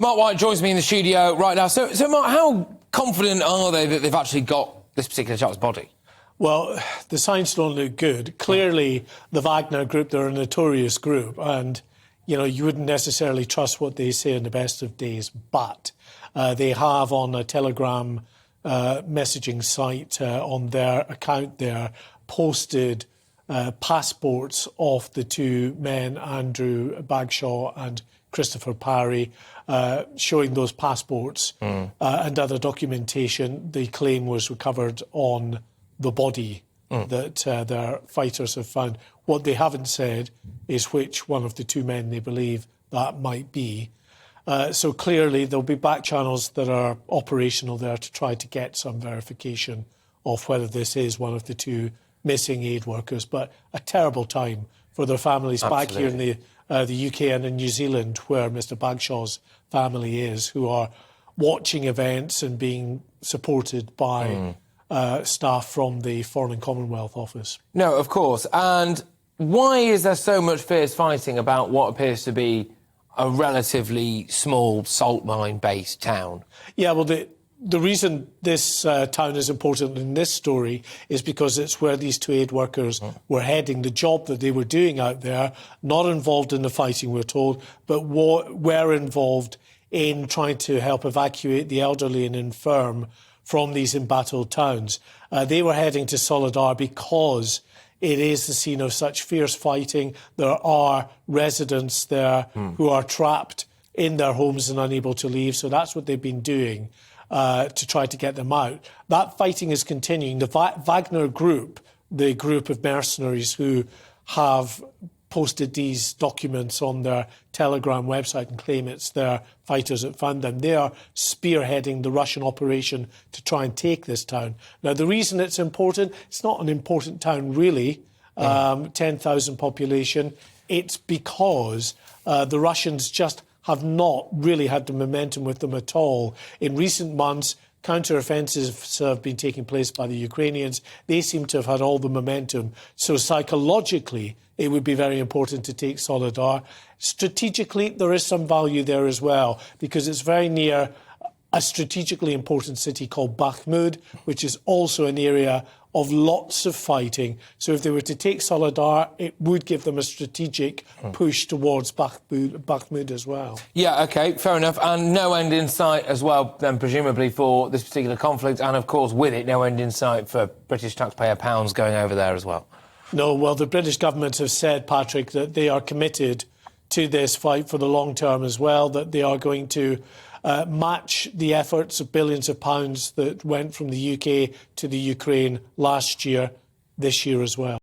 Mark White joins me in the studio right now. So Mark, how confident are they that they've actually got this particular chap's body? Well, the signs don't look good. Clearly, the Wagner group, they're a notorious group, and, you know, you wouldn't necessarily trust what they say in the best of days, but they have on a Telegram messaging site on their account there posted passports of the two men, Andrew Bagshaw and Christopher Parry, showing those passports and other documentation they claim was recovered on the body that their fighters have found. What they haven't said is which one of the two men they believe that might be. So clearly there'll be back channels that are operational there to try to get some verification of whether this is one of the two missing aid workers. But a terrible time for their families back here in the UK and in New Zealand, where Mr Bagshaw's family is, who are watching events and being supported by staff from the Foreign and Commonwealth Office. No, of course. And why is there so much fierce fighting about what appears to be a relatively small salt mine-based town? Yeah, well, the reason this town is important in this story is because it's where these two aid workers were heading. The job that they were doing out there, not involved in the fighting, we're told, but were involved in trying to help evacuate the elderly and infirm from these embattled towns. They were heading to Solidar because it is the scene of such fierce fighting. There are residents there who are trapped in their homes and unable to leave, so that's what they've been doing to try to get them out. That fighting is continuing. The Wagner group, the group of mercenaries who have posted these documents on their Telegram website and claim it's their fighters that found them, they are spearheading the Russian operation to try and take this town. Now, the reason it's important, it's not an important town really, 10,000 population. It's because the Russians just have not really had the momentum with them at all. In recent months, counter-offensives have been taking place by the Ukrainians. They seem to have had all the momentum. So psychologically, it would be very important to take Solidar. Strategically, there is some value there as well, because it's very near a strategically important city called Bakhmut, which is also an area of lots of fighting. So if they were to take Solidar, it would give them a strategic push towards Bakhmut as well. Yeah, OK, fair enough. And no end in sight as well, then, presumably, for this particular conflict. And, of course, with it, no end in sight for British taxpayer pounds going over there as well. No, well, the British government have said, Patrick, that they are committed to this fight for the long term as well, that they are going to match the efforts of billions of pounds that went from the UK to the Ukraine last year, this year as well.